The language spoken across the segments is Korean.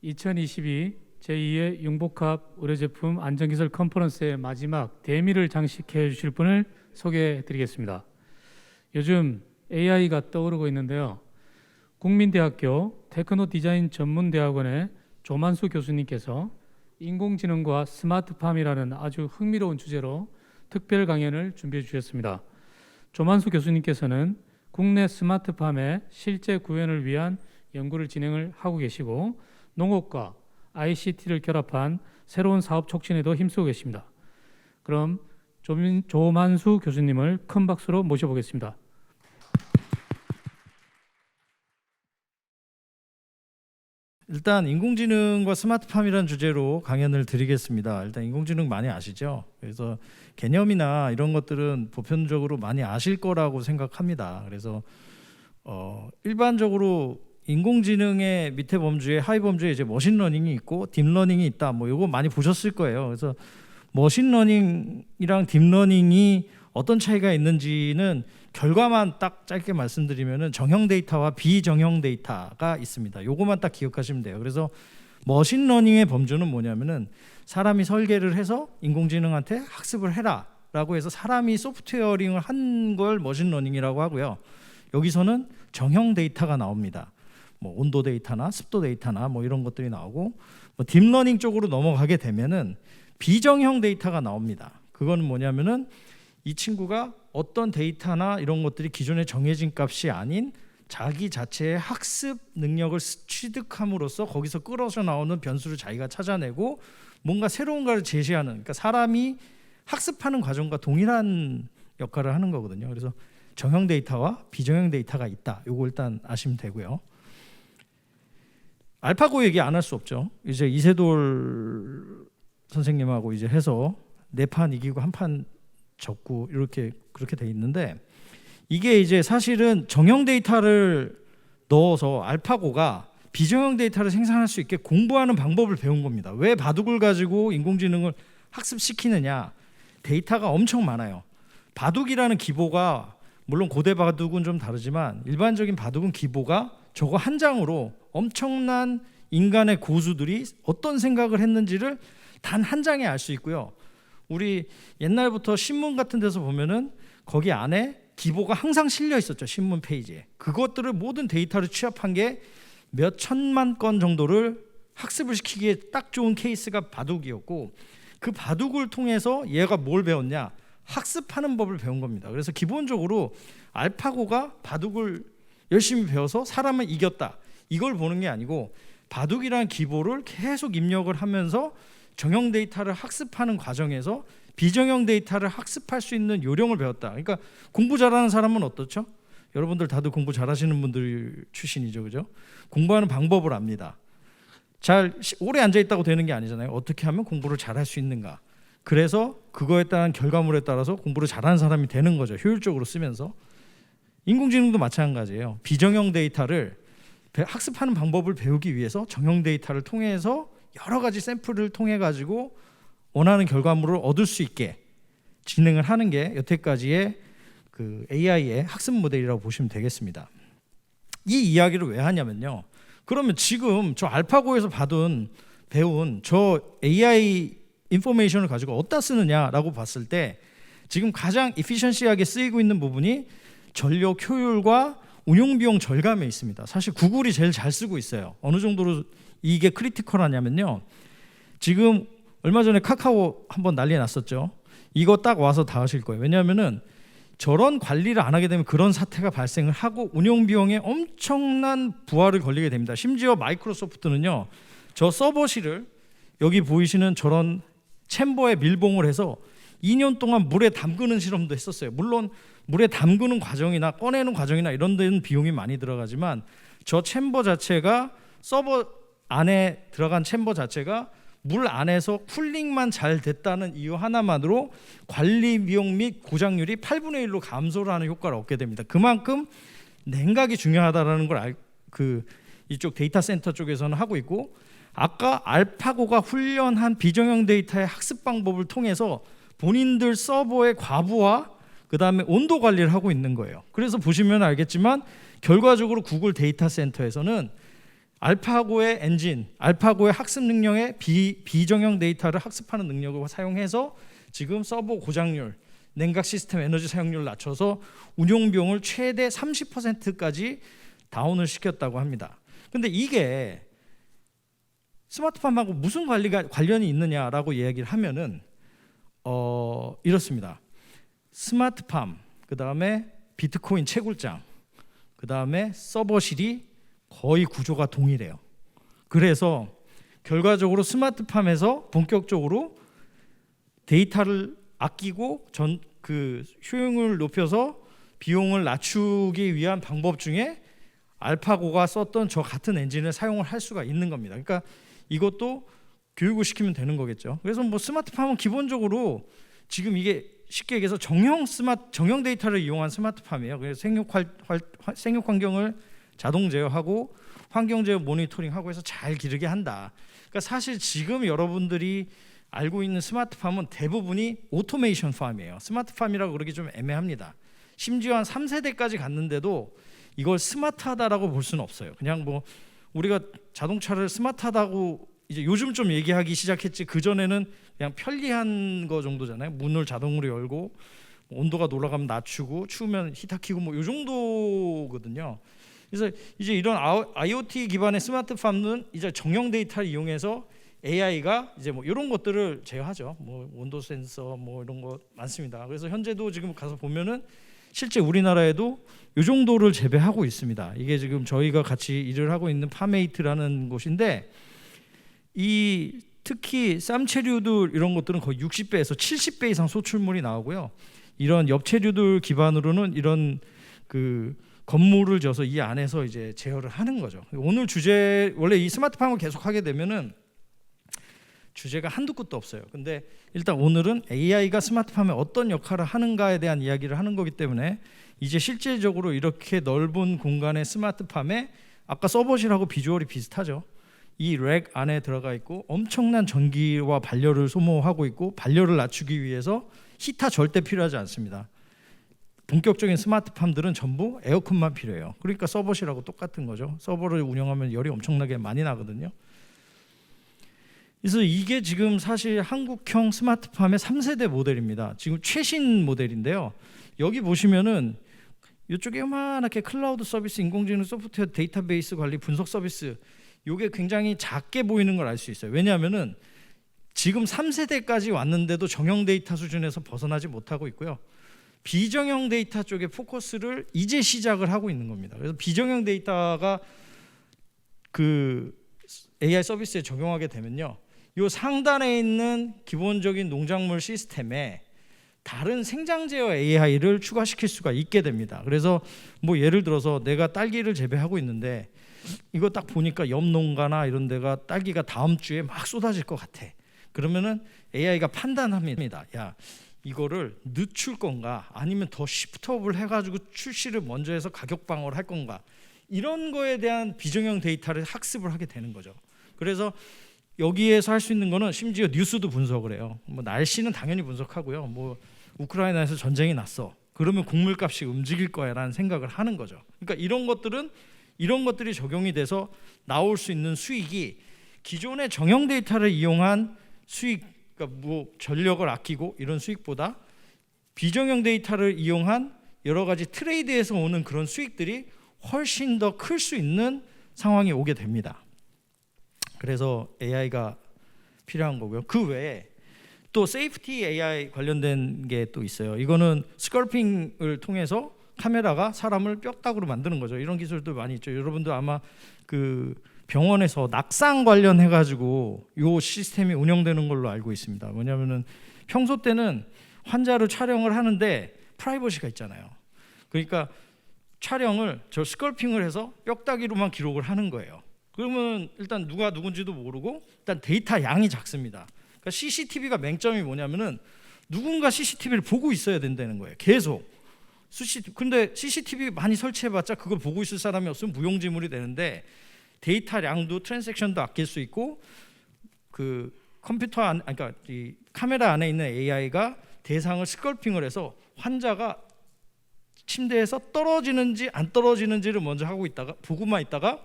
2022 제2회 융복합 의료제품 안전기술 컨퍼런스의 마지막 대미를 장식해 주실 분을 소개해 드리겠습니다. 요즘 AI가 떠오르고 있는데요. 국민대학교 테크노디자인 전문대학원의 조만수 교수님께서 인공지능과 스마트팜이라는 아주 흥미로운 주제로 특별 강연을 준비해 주셨습니다. 조만수 교수님께서는 국내 스마트팜의 실제 구현을 위한 연구를 진행을 하고 계시고 농업과 ICT를 결합한 새로운 사업 촉진에도 힘쓰고 계십니다. 그럼 조만수 교수님을 큰 박수로 모셔보겠습니다. 일단 인공지능과 스마트팜이라는 주제로 강연을 드리겠습니다. 일단 인공지능 많이 아시죠? 그래서 개념이나 이런 것들은 보편적으로 많이 아실 거라고 생각합니다. 그래서 일반적으로 인공지능의 밑에 범주에 하위 범주에 이제 머신러닝이 있고 딥러닝이 있다. 뭐 이거 많이 보셨을 거예요. 그래서 머신러닝이랑 딥러닝이 어떤 차이가 있는지는 결과만 딱 짧게 말씀드리면은 정형 데이터와 비정형 데이터가 있습니다. 요거만 딱 기억하시면 돼요. 그래서 머신러닝의 범주는 뭐냐면은 사람이 설계를 해서 인공지능한테 학습을 해라라고 해서 사람이 소프트웨어링을 한 걸 머신러닝이라고 하고요. 여기서는 정형 데이터가 나옵니다. 뭐 온도 데이터나 습도 데이터나 뭐 이런 것들이 나오고 뭐 딥러닝 쪽으로 넘어가게 되면은 비정형 데이터가 나옵니다. 그거는 뭐냐면은 이 친구가 어떤 데이터나 이런 것들이 기존에 정해진 값이 아닌 자기 자체의 학습 능력을 취득함으로써 거기서 끌어서 나오는 변수를 자기가 찾아내고 뭔가 새로운 걸 제시하는, 그러니까 사람이 학습하는 과정과 동일한 역할을 하는 거거든요. 그래서 정형 데이터와 비정형 데이터가 있다. 요거 일단 아시면 되고요. 알파고 얘기 안 할 수 없죠. 이제 이세돌 선생님하고 이제 해서 4판 이기고 1판 졌고 이렇게 그렇게 돼 있는데, 이게 이제 사실은 정형 데이터를 넣어서 알파고가 비정형 데이터를 생산할 수 있게 공부하는 방법을 배운 겁니다. 왜 바둑을 가지고 인공지능을 학습시키느냐? 데이터가 엄청 많아요. 바둑이라는 기보가 물론 고대 바둑은 좀 다르지만 일반적인 바둑은 기보가 저거 한 장으로 엄청난 인간의 고수들이 어떤 생각을 했는지를 단 한 장에 알 수 있고요. 우리 옛날부터 신문 같은 데서 보면은 거기 안에 기보가 항상 실려 있었죠. 신문 페이지에. 그것들을 모든 데이터를 취합한 게 몇 천만 건 정도를 학습을 시키기에 딱 좋은 케이스가 바둑이었고, 그 바둑을 통해서 얘가 뭘 배웠냐? 학습하는 법을 배운 겁니다. 그래서 기본적으로 알파고가 바둑을 열심히 배워서 사람을 이겼다. 이걸 보는 게 아니고 바둑이라는 기보를 계속 입력을 하면서 정형 데이터를 학습하는 과정에서 비정형 데이터를 학습할 수 있는 요령을 배웠다. 그러니까 공부 잘하는 사람은 어떻죠? 여러분들 다들 공부 잘하시는 분들 출신이죠, 그죠? 공부하는 방법을 압니다. 잘 오래 앉아 있다고 되는 게 아니잖아요. 어떻게 하면 공부를 잘할 수 있는가? 그래서 그거에 따른 결과물에 따라서 공부를 잘하는 사람이 되는 거죠. 효율적으로 쓰면서. 인공지능도 마찬가지예요. 비정형 데이터를 학습하는 방법을 배우기 위해서 정형 데이터를 통해서 여러 가지 샘플을 통해 가지고 원하는 결과물을 얻을 수 있게 진행을 하는 게 여태까지의 그 AI의 학습 모델이라고 보시면 되겠습니다. 이 이야기를 왜 하냐면요. 그러면 지금 저 알파고에서 배운 저 AI 인포메이션을 가지고 어디다 쓰느냐라고 봤을 때 지금 가장 이피션시하게 쓰이고 있는 부분이 전력 효율과 운용 비용 절감에 있습니다. 사실 구글이 제일 잘 쓰고 있어요. 어느 정도로 이게 크리티컬하냐면요. 지금 얼마 전에 카카오 한번 난리 났었죠. 이거 딱 와서 다 하실 거예요. 왜냐하면은 저런 관리를 안 하게 되면 그런 사태가 발생을 하고 운용 비용에 엄청난 부하를 걸리게 됩니다. 심지어 마이크로소프트는요. 저 서버실을 여기 보이시는 저런 챔버에 밀봉을 해서 2년 동안 물에 담그는 실험도 했었어요. 물론 물에 담그는 과정이나 꺼내는 과정이나 이런 데는 비용이 많이 들어가지만 저 챔버 자체가 서버 안에 들어간 챔버 자체가 물 안에서 쿨링만 잘 됐다는 이유 하나만으로 관리 비용 및 고장률이 8분의 1로 감소를 하는 효과를 얻게 됩니다. 그만큼 냉각이 중요하다는 걸 이쪽 데이터 센터 쪽에서는 하고 있고, 아까 알파고가 훈련한 비정형 데이터의 학습 방법을 통해서 본인들 서버의 과부하 그 다음에 온도 관리를 하고 있는 거예요. 그래서 보시면 알겠지만 결과적으로 구글 데이터 센터에서는 알파고의 엔진, 알파고의 학습 능력의 비정형 데이터를 학습하는 능력을 사용해서 지금 서버 고장률, 냉각 시스템 에너지 사용률을 낮춰서 운용 비용을 최대 30%까지 다운을 시켰다고 합니다. 근데 이게 스마트팜하고 무슨 관련이 있느냐라고 이야기를 하면은 이렇습니다. 스마트팜, 그 다음에 비트코인 채굴장, 그 다음에 서버실이 거의 구조가 동일해요. 그래서 결과적으로 스마트팜에서 본격적으로 데이터를 아끼고 그 효용을 높여서 비용을 낮추기 위한 방법 중에 알파고가 썼던 저 같은 엔진을 사용을 할 수가 있는 겁니다. 그러니까 이것도 교육을 시키면 되는 거겠죠. 그래서 뭐 스마트팜은 기본적으로 지금 이게 쉽게 얘기해서 정형 데이터를 이용한 스마트팜이에요. 그래서 생육 환경을 자동 제어하고 환경 제어 모니터링하고 해서 잘 기르게 한다. 그러니까 사실 지금 여러분들이 알고 있는 스마트팜은 대부분이 오토메이션 팜이에요. 스마트팜이라고 그러기 좀 애매합니다. 심지어 한 3세대까지 갔는데도 이걸 스마트하다라고 볼 수는 없어요. 그냥 뭐 우리가 자동차를 스마트하다고 이제 요즘 좀 얘기하기 시작했지, 그 전에는 그냥 편리한 거 정도잖아요. 문을 자동으로 열고 온도가 올라가면 낮추고 추우면 히터 켜고 뭐 이 정도거든요. 그래서 이제 이런 IoT 기반의 스마트팜은 이제 정형 데이터를 이용해서 AI가 이제 뭐 이런 것들을 제어하죠. 뭐 온도 센서 뭐 이런 거 많습니다. 그래서 현재도 지금 가서 보면은 실제 우리나라에도 이 정도를 재배하고 있습니다. 이게 지금 저희가 같이 일을 하고 있는 파메이트라는 곳인데, 이 특히 쌈체류들 이런 것들은 거의 60배에서 70배 이상 소출물이 나오고요. 이런 엽체류들 기반으로는 이런 그 건물을 져서 이 안에서 이제 제어를 하는 거죠. 오늘 주제, 원래 이 스마트팜을 계속 하게 되면은 주제가 한두 끝도 없어요. 근데 일단 오늘은 AI가 스마트팜에 어떤 역할을 하는가에 대한 이야기를 하는 거기 때문에 이제 실질적으로 이렇게 넓은 공간의 스마트팜에 아까 서버실하고 비주얼이 비슷하죠. 이 랙 안에 들어가 있고 엄청난 전기와 발열을 소모하고 있고, 발열을 낮추기 위해서 히터 절대 필요하지 않습니다. 본격적인 스마트팜들은 전부 에어컨만 필요해요. 그러니까 서버실하고 똑같은 거죠. 서버를 운영하면 열이 엄청나게 많이 나거든요. 그래서 이게 지금 사실 한국형 스마트팜의 3세대 모델입니다. 지금 최신 모델인데요. 여기 보시면은 이쪽에 요만하게 클라우드 서비스, 인공지능 소프트웨어, 데이터베이스 관리, 분석 서비스, 이게 굉장히 작게 보이는 걸 알 수 있어요. 왜냐하면은 지금 3세대까지 왔는데도 정형 데이터 수준에서 벗어나지 못하고 있고요. 비정형 데이터 쪽에 포커스를 이제 시작을 하고 있는 겁니다. 그래서 비정형 데이터가 그 AI 서비스에 적용하게 되면요, 이 상단에 있는 기본적인 농작물 시스템에 다른 생장 제어 AI를 추가시킬 수가 있게 됩니다. 그래서 뭐 예를 들어서 내가 딸기를 재배하고 있는데 이거 딱 보니까 옆 농가나 이런 데가 딸기가 다음 주에 막 쏟아질 것 같아. 그러면은 AI가 판단합니다. 야, 이거를 늦출 건가 아니면 더 시프트업을 해가지고 출시를 먼저 해서 가격 방어를 할 건가, 이런 거에 대한 비정형 데이터를 학습을 하게 되는 거죠. 그래서 여기에서 할 수 있는 거는 심지어 뉴스도 분석을 해요. 뭐 날씨는 당연히 분석하고요. 뭐 우크라이나에서 전쟁이 났어, 그러면 곡물값이 움직일 거야라는 생각을 하는 거죠. 그러니까 이런 것들이 적용이 돼서 나올 수 있는 수익이 기존의 정형 데이터를 이용한 수익, 그러니까 뭐 전력을 아끼고 이런 수익보다 비정형 데이터를 이용한 여러 가지 트레이드에서 오는 그런 수익들이 훨씬 더 클 수 있는 상황이 오게 됩니다. 그래서 AI가 필요한 거고요. 그 외에 또 세이프티 AI 관련된 게 또 있어요. 이거는 스컬핑을 통해서 카메라가 사람을 뼈다구로 만드는 거죠. 이런 기술도 많이 있죠. 여러분도 아마 그 병원에서 낙상 관련해 가지고 이 시스템이 운영되는 걸로 알고 있습니다. 뭐냐면은 평소 때는 환자를 촬영을 하는데 프라이버시가 있잖아요. 그러니까 촬영을 저 스컬핑을 해서 뼈다귀로만 기록을 하는 거예요. 그러면 일단 누가 누군지도 모르고 일단 데이터 양이 작습니다. 그러니까 CCTV가 맹점이 뭐냐면은 누군가 CCTV를 보고 있어야 된다는 거예요. 계속. 근데 CCTV 많이 설치해봤자 그걸 보고 있을 사람이 없으면 무용지물이 되는데, 데이터량도 트랜잭션도 아낄 수 있고, 그 컴퓨터 안, 그러니까 이 카메라 안에 있는 AI가 대상을 스컬핑을 해서 환자가 침대에서 떨어지는지 안 떨어지는지를 먼저 하고 있다가 보고만 있다가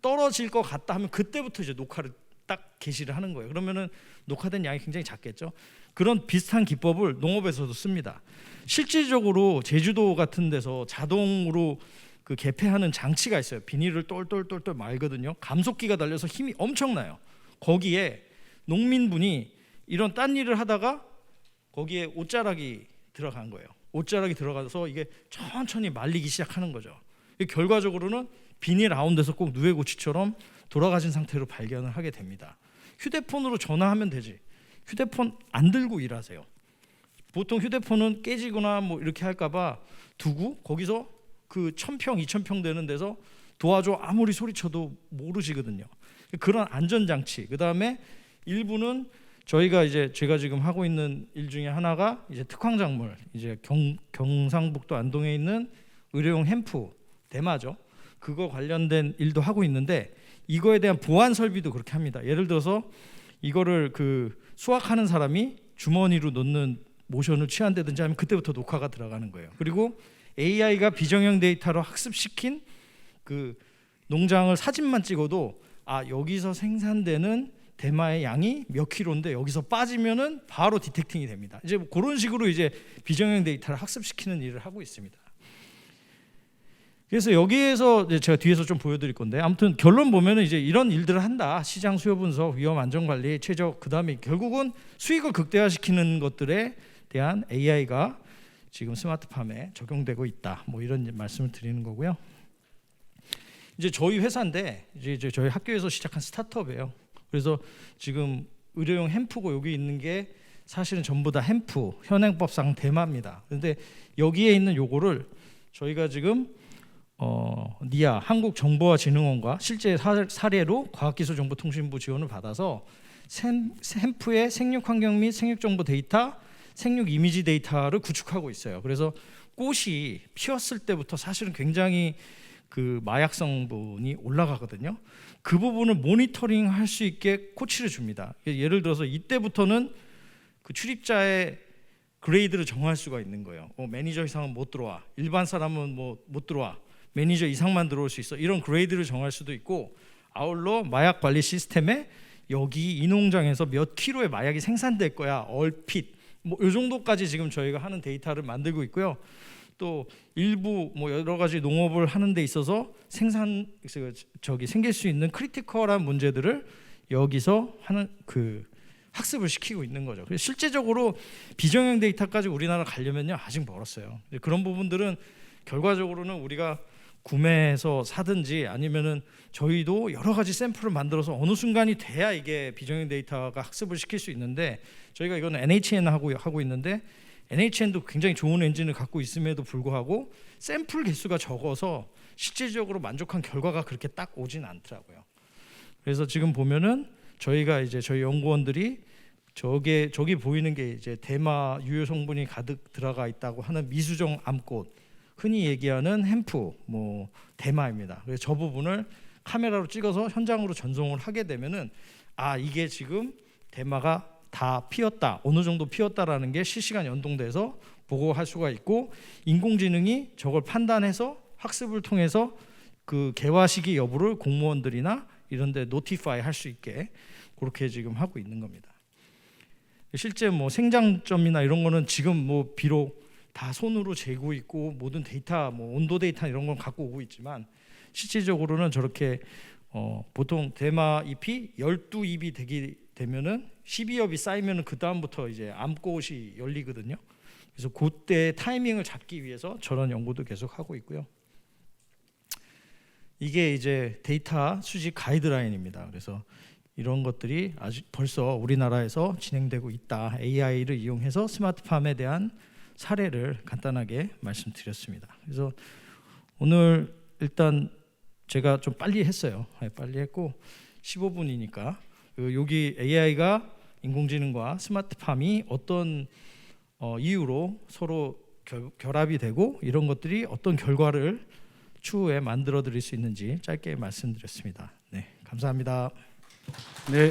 떨어질 것 같다 하면 그때부터 이제 녹화를 딱 개시를 하는 거예요. 그러면은 녹화된 양이 굉장히 작겠죠. 그런 비슷한 기법을 농업에서도 씁니다. 실질적으로 제주도 같은 데서 자동으로 그 개폐하는 장치가 있어요. 비닐을 똘똘똘똘 말거든요. 감속기가 달려서 힘이 엄청나요. 거기에 농민분이 이런 딴 일을 하다가 거기에 옷자락이 들어간 거예요. 옷자락이 들어가서 이게 천천히 말리기 시작하는 거죠. 결과적으로는 비닐 라운드에서 꼭 누에고치처럼 돌아가신 상태로 발견을 하게 됩니다. 휴대폰으로 전화하면 되지. 휴대폰 안 들고 일하세요. 보통 휴대폰은 깨지거나 뭐 이렇게 할까봐 두고 거기서 그 1000평, 2000평 되는 데서 도와줘 아무리 소리쳐도 모르시거든요. 그런 안전장치. 그 다음에 일부는 저희가 이제 제가 지금 하고 있는 일 중에 하나가 이제 특황작물, 이제 경상북도 안동에 있는 의료용 햄프 대마죠. 그거 관련된 일도 하고 있는데 이거에 대한 보안 설비도 그렇게 합니다. 예를 들어서 이거를 그 수확하는 사람이 주머니로 넣는 모션을 취한다든지 하면 그때부터 녹화가 들어가는 거예요. 그리고 AI가 비정형 데이터로 학습시킨 그 농장을 사진만 찍어도 아 여기서 생산되는 대마의 양이 몇 킬로인데 여기서 빠지면은 바로 디텍팅이 됩니다. 이제 뭐 그런 식으로 이제 비정형 데이터를 학습시키는 일을 하고 있습니다. 그래서 여기에서 이제 제가 뒤에서 좀 보여드릴 건데 아무튼 결론 보면은 이제 이런 일들을 한다. 시장 수요 분석, 위험 안전 관리, 최적 그다음에 결국은 수익을 극대화시키는 것들에 대한 AI가 지금 스마트팜에 적용되고 있다. 뭐 이런 말씀을 드리는 거고요. 이제 저희 회사인데 이제 저희 학교에서 시작한 스타트업이에요. 그래서 지금 의료용 햄프고 여기 있는 게 사실은 전부 다 햄프 현행법상 대마입니다. 그런데 여기에 있는 요거를 저희가 지금 니아 한국정보화진흥원과 실제 사례로 과학기술정보통신부 지원을 받아서 햄프의 생육환경 및 생육정보 데이터, 생육 이미지 데이터를 구축하고 있어요. 그래서 꽃이 피었을 때부터 사실은 굉장히 그 마약 성분이 올라가거든요. 그 부분을 모니터링 할 수 있게 코치를 줍니다. 예를 들어서 이때부터는 그 출입자의 그레이드를 정할 수가 있는 거예요. 매니저 이상은 못 들어와. 일반 사람은 뭐 못 들어와. 매니저 이상만 들어올 수 있어. 이런 그레이드를 정할 수도 있고 아울러 마약 관리 시스템에 여기 이 농장에서 몇 킬로의 마약이 생산될 거야. 얼핏 뭐 이 정도까지 지금 저희가 하는 데이터를 만들고 있고요. 또 일부 뭐 여러 가지 농업을 하는 데 있어서 생길 수 있는 크리티컬한 문제들을 여기서 하는 그 학습을 시키고 있는 거죠. 그래서 실제적으로 비정형 데이터까지 우리나라 가려면요 아직 멀었어요. 그런 부분들은 결과적으로는 우리가 구매해서 사든지 아니면은 저희도 여러 가지 샘플을 만들어서 어느 순간이 돼야 이게 비정형 데이터가 학습을 시킬 수 있는데 저희가 이거는 NHN 하고 있는데 NHN도 굉장히 좋은 엔진을 갖고 있음에도 불구하고 샘플 개수가 적어서 실질적으로 만족한 결과가 그렇게 딱 오진 않더라고요. 그래서 지금 보면은 저희가 이제 저희 연구원들이 저기 보이는 게 이제 대마 유효 성분이 가득 들어가 있다고 하는 미수정 암꽃, 흔히 얘기하는 햄프, 뭐 대마입니다. 그래서 저 부분을 카메라로 찍어서 현장으로 전송을 하게 되면은 아 이게 지금 대마가 다 피었다, 어느 정도 피었다라는 게 실시간 연동돼서 보고할 수가 있고 인공지능이 저걸 판단해서 학습을 통해서 그 개화 시기 여부를 공무원들이나 이런데 노티파이 할 수 있게 그렇게 지금 하고 있는 겁니다. 실제 뭐 생장점이나 이런 거는 지금 뭐 비록 다 손으로 재고 있고 모든 데이터, 뭐 온도 데이터 이런 건 갖고 오고 있지만 실질적으로는 저렇게 보통 대마 잎이 12잎이 되면은 12엽이 쌓이면은 그 다음부터 이제 암꽃이 열리거든요. 그래서 그때 타이밍을 잡기 위해서 저런 연구도 계속 하고 있고요. 이게 이제 데이터 수집 가이드라인입니다. 그래서 이런 것들이 아직 벌써 우리나라에서 진행되고 있다. AI를 이용해서 스마트팜에 대한 사례를 간단하게 말씀드렸습니다. 그래서 오늘 일단 제가 좀 빨리 했어요. 빨리 했고 15분이니까 여기 AI가 인공지능과 스마트팜이 어떤 이유로 서로 결합이 되고 이런 것들이 어떤 결과를 추후에 만들어 드릴 수 있는지 짧게 말씀드렸습니다. 네, 감사합니다. 네.